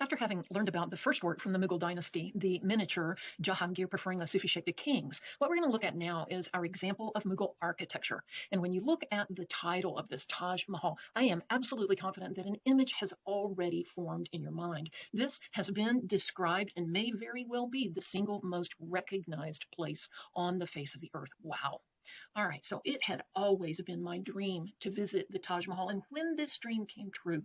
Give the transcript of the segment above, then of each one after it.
After having learned about the first work from the Mughal dynasty, the miniature Jahangir preferring a Sufi shape to kings, what we're going to look at now is our example of Mughal architecture. And when you look at the title of this Taj Mahal, I am absolutely confident that an image has already formed in your mind. This has been described and may very well be the single most recognized place on the face of the earth. Wow. All right, so it had always been my dream to visit the Taj Mahal. And when this dream came true,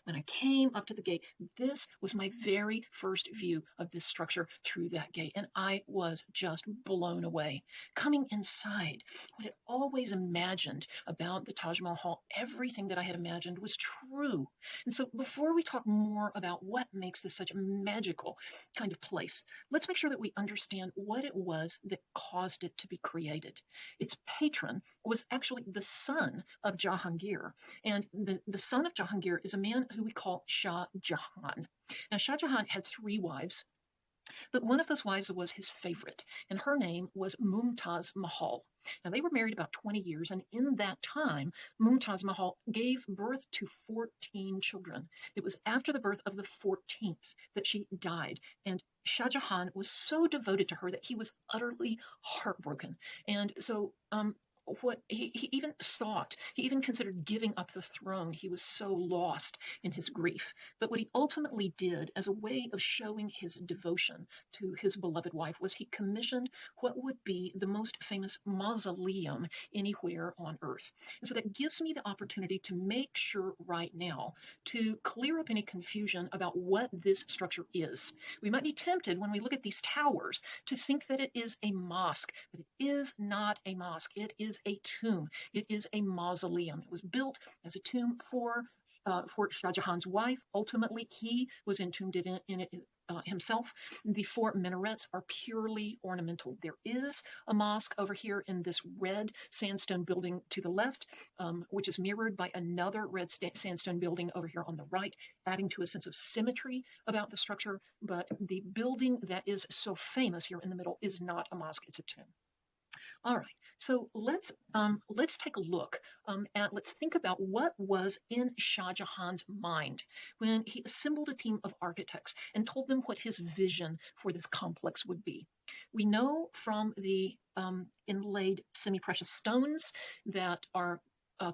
when I came up to the gate, this was my very first view of this structure through that gate. And I was just blown away. Coming inside, what I had always imagined about the Taj Mahal, everything that I had imagined was true. And so before we talk more about what makes this such a magical kind of place, let's make sure that we understand what it was that caused it to be created. Its patron was actually the son of Jahangir. And the son of Jahangir is a man who we call Shah Jahan. Now, Shah Jahan had three wives, but one of those wives was his favorite, and her name was Mumtaz Mahal. Now, they were married about 20 years, and in that time, Mumtaz Mahal gave birth to 14 children. It was after the birth of the 14th that she died, and Shah Jahan was so devoted to her that he was utterly heartbroken. And so what he even thought, he even considered giving up the throne. He was so lost in his grief. But what he ultimately did as a way of showing his devotion to his beloved wife was he commissioned what would be the most famous mausoleum anywhere on earth. And so that gives me the opportunity to make sure right now to clear up any confusion about what this structure is. We might be tempted when we look at these towers to think that it is a mosque, but it is not a mosque. It is a tomb. It is a mausoleum. It was built as a tomb for Shah Jahan's wife. Ultimately, he was entombed in it himself. The four minarets are purely ornamental. There is a mosque over here in this red sandstone building to the left, which is mirrored by another red sandstone building over here on the right, adding to a sense of symmetry about the structure. But the building that is so famous here in the middle is not a mosque, it's a tomb. All right, so let's take a look let's think about what was in Shah Jahan's mind when he assembled a team of architects and told them what his vision for this complex would be. We know from the inlaid semi-precious stones that are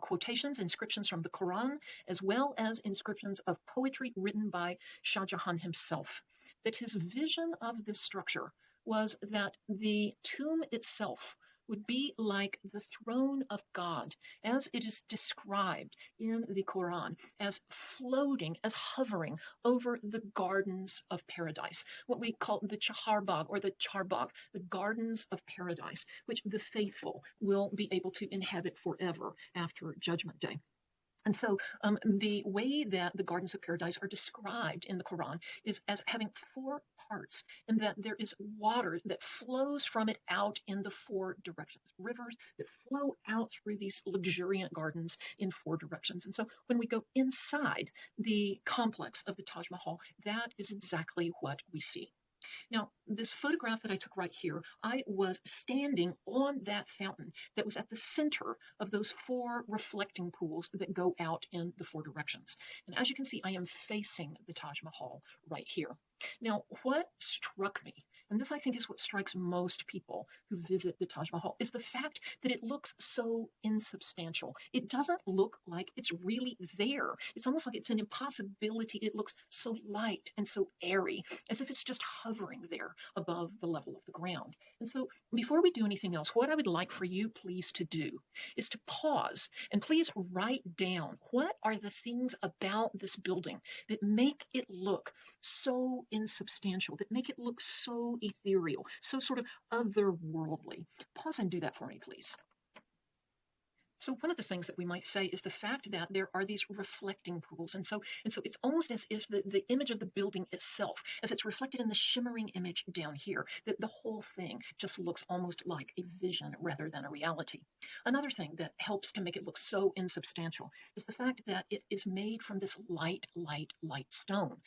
quotations, inscriptions from the Quran, as well as inscriptions of poetry written by Shah Jahan himself, that his vision of this structure was that the tomb itself would be like the throne of God, as it is described in the Quran, as floating, as hovering over the gardens of paradise, what we call the Chaharbagh or the Charbagh, the gardens of paradise, which the faithful will be able to inhabit forever after Judgment Day. And so the way that the gardens of paradise are described in the Quran is as having four parts, and that there is water that flows from it out in the four directions, rivers that flow out through these luxuriant gardens in four directions. And so when we go inside the complex of the Taj Mahal, that is exactly what we see. Now, this photograph that I took right here, I was standing on that fountain that was at the center of those four reflecting pools that go out in the four directions. And as you can see, I am facing the Taj Mahal right here. Now, what struck me, and this I think is what strikes most people who visit the Taj Mahal, is the fact that it looks so insubstantial. It doesn't look like it's really there. It's almost like it's an impossibility. It looks so light and so airy, as if it's just hovering there above the level of the ground. And so before we do anything else, what I would like for you, please, to do is to pause and please write down what are the things about this building that make it look so insubstantial, that make it look so ethereal, so sort of otherworldly. Pause and do that for me, please. So one of the things that we might say is the fact that there are these reflecting pools. And so it's almost as if the image of the building itself, as it's reflected in the shimmering image down here, that the whole thing just looks almost like a vision rather than a reality. Another thing that helps to make it look so insubstantial is the fact that it is made from this light stone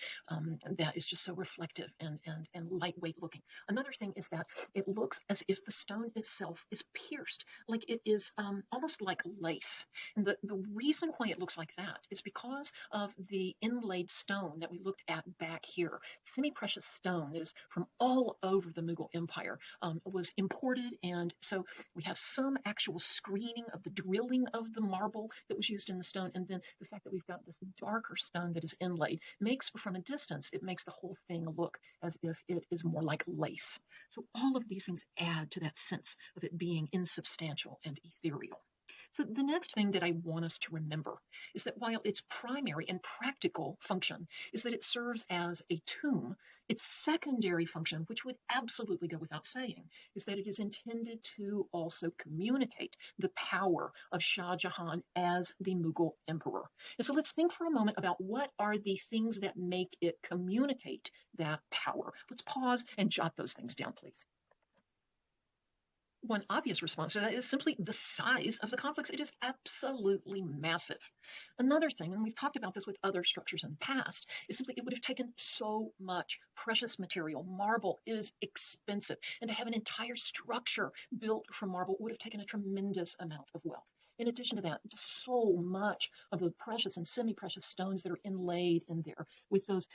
that is just so reflective and lightweight looking. Another thing is that it looks as if the stone itself is pierced, like it is almost like lace. And the reason why it looks like that is because of the inlaid stone that we looked at back here. Semi-precious stone that is from all over the Mughal Empire was imported, and so we have some actual screening of the drilling of the marble that was used in the stone, and then the fact that we've got this darker stone that is inlaid makes, from a distance, it makes the whole thing look as if it is more like lace. So all of these things add to that sense of it being insubstantial and ethereal. So the next thing that I want us to remember is that while its primary and practical function is that it serves as a tomb, its secondary function, which would absolutely go without saying, is that it is intended to also communicate the power of Shah Jahan as the Mughal emperor. And so let's think for a moment about what are the things that make it communicate that power. Let's pause and jot those things down, please. One obvious response to that is simply the size of the complex. It is absolutely massive. Another thing, and we've talked about this with other structures in the past, is simply it would have taken so much precious material. Marble is expensive, and to have an entire structure built from marble would have taken a tremendous amount of wealth. In addition to that, just so much of the precious and semi-precious stones that are inlaid in there with those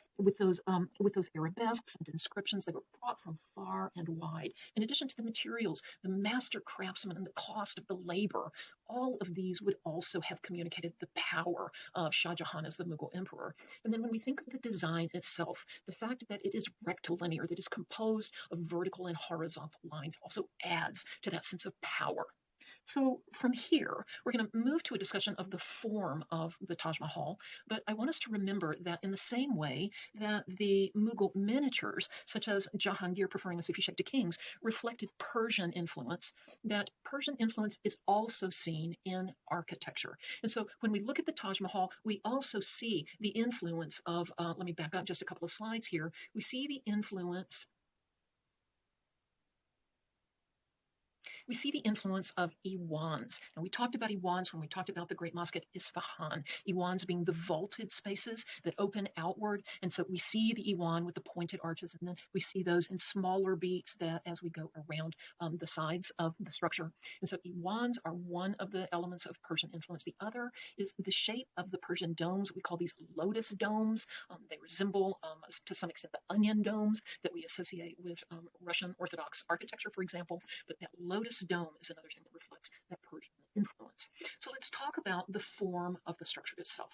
arabesques and inscriptions that were brought from far and wide. In addition to the materials, the master craftsmen and the cost of the labor, all of these would also have communicated the power of Shah Jahan as the Mughal emperor. And then when we think of the design itself, the fact that it is rectilinear, that is composed of vertical and horizontal lines, also adds to that sense of power. So from here, we're going to move to a discussion of the form of the Taj Mahal, but I want us to remember that in the same way that the Mughal miniatures, such as Jahangir preferring a Sufi shape to kings, reflected Persian influence, that Persian influence is also seen in architecture. And so when we look at the Taj Mahal, we also see the influence of, let me back up just a couple of slides here, we see the influence of Iwans. And we talked about Iwans when we talked about the Great Mosque at Isfahan. Iwans being the vaulted spaces that open outward. And so we see the Iwan with the pointed arches, and then we see those in smaller beats that as we go around the sides of the structure. And so Iwans are one of the elements of Persian influence. The other is the shape of the Persian domes. We call these lotus domes. They resemble, to some extent, the onion domes that we associate with Russian Orthodox architecture, for example. But that lotus dome is another thing that reflects that Persian influence. So let's talk about the form of the structure itself.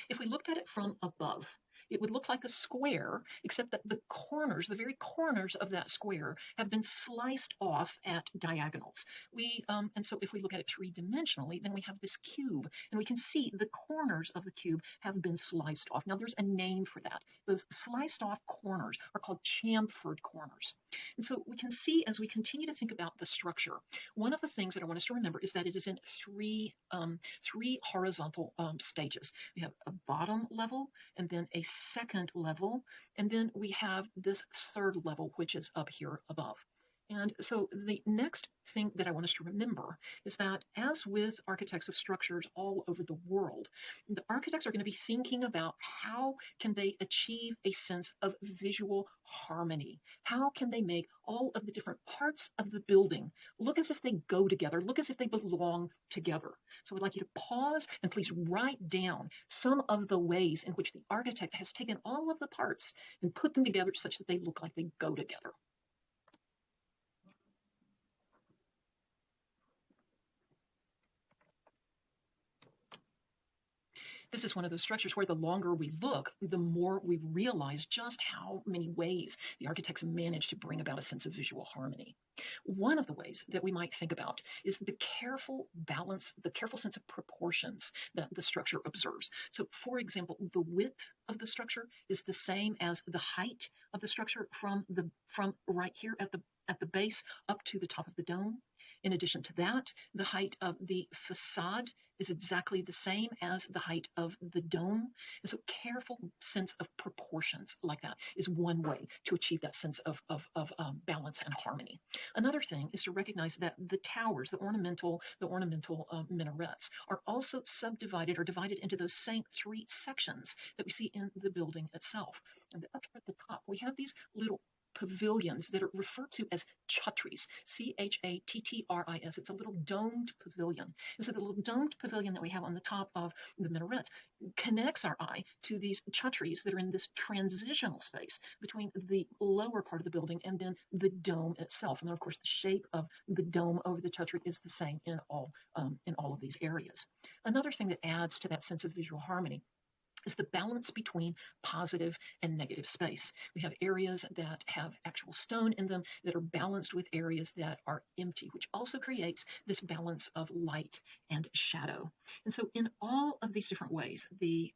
If we looked at it from above, it would look like a square, except that the corners, the very corners of that square, have been sliced off at diagonals. And so if we look at it three-dimensionally, then we have this cube, and we can see the corners of the cube have been sliced off. Now, there's a name for that. Those sliced off corners are called chamfered corners. And so we can see, as we continue to think about the structure, one of the things that I want us to remember is that it is in three horizontal stages. We have a bottom level, and then a second level, and then we have this third level, which is up here above. And so the next thing that I want us to remember is that, as with architects of structures all over the world, the architects are going to be thinking about how can they achieve a sense of visual harmony. How can they make all of the different parts of the building look as if they go together, look as if they belong together. So I'd like you to pause and please write down some of the ways in which the architect has taken all of the parts and put them together such that they look like they go together. This is one of those structures where the longer we look, the more we realize just how many ways the architects managed to bring about a sense of visual harmony. One of the ways that we might think about is the careful balance, the careful sense of proportions that the structure observes. So, for example, the width of the structure is the same as the height of the structure from right here at the base up to the top of the dome. In addition to that, the height of the facade is exactly the same as the height of the dome. And so careful sense of proportions like that is one way to achieve that sense of balance and harmony. Another thing is to recognize that the towers, the ornamental minarets, are also subdivided or divided into those same three sections that we see in the building itself. And up here at the top, we have these little pavilions that are referred to as chhatris, Chatris. It's a little domed pavilion. And so the little domed pavilion that we have on the top of the minarets connects our eye to these chhatris that are in this transitional space between the lower part of the building and then the dome itself. And then, of course, the shape of the dome over the chhatri is the same in all of these areas. Another thing that adds to that sense of visual harmony is the balance between positive and negative space. We have areas that have actual stone in them that are balanced with areas that are empty, which also creates this balance of light and shadow. And so in all of these different ways, the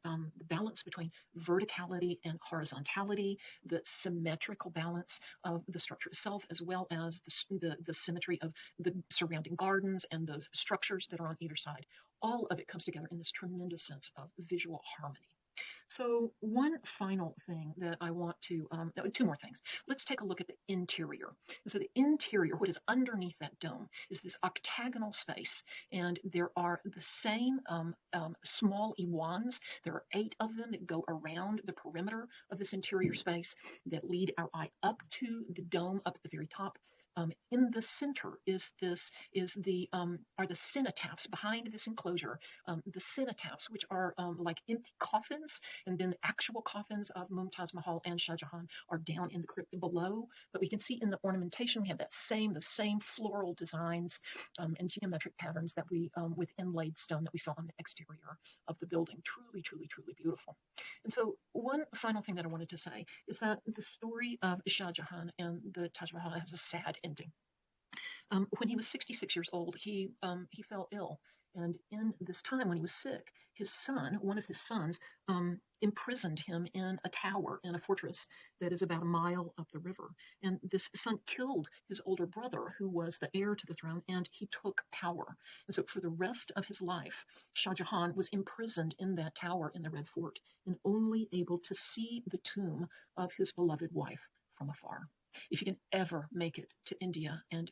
balance between verticality and horizontality, the symmetrical balance of the structure itself, as well as the symmetry of the surrounding gardens and those structures that are on either side, all of it comes together in this tremendous sense of visual harmony. So one final thing that I want to, two more things. Let's take a look at the interior. So the interior, what is underneath that dome, is this octagonal space, and there are the same small iwans. There are 8 of them that go around the perimeter of this interior space that lead our eye up to the dome up at the very top. In the center are the cenotaphs behind this enclosure. The cenotaphs, which are like empty coffins, and then the actual coffins of Mumtaz Mahal and Shah Jahan are down in the crypt below. But we can see in the ornamentation we have the same floral designs and geometric patterns that we with inlaid stone that we saw on the exterior of the building. Truly, truly, truly beautiful. And so one final thing that I wanted to say is that the story of Shah Jahan and the Taj Mahal has a sad ending. When he was 66 years old, he fell ill, and in this time when he was sick, one of his sons, imprisoned him in a tower in a fortress that is about a mile up the river. And this son killed his older brother, who was the heir to the throne, and he took power. And so for the rest of his life, Shah Jahan was imprisoned in that tower in the Red Fort and only able to see the tomb of his beloved wife from afar. If you can ever make it to India and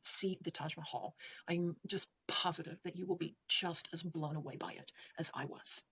see the Taj Mahal, I'm just positive that you will be just as blown away by it as I was.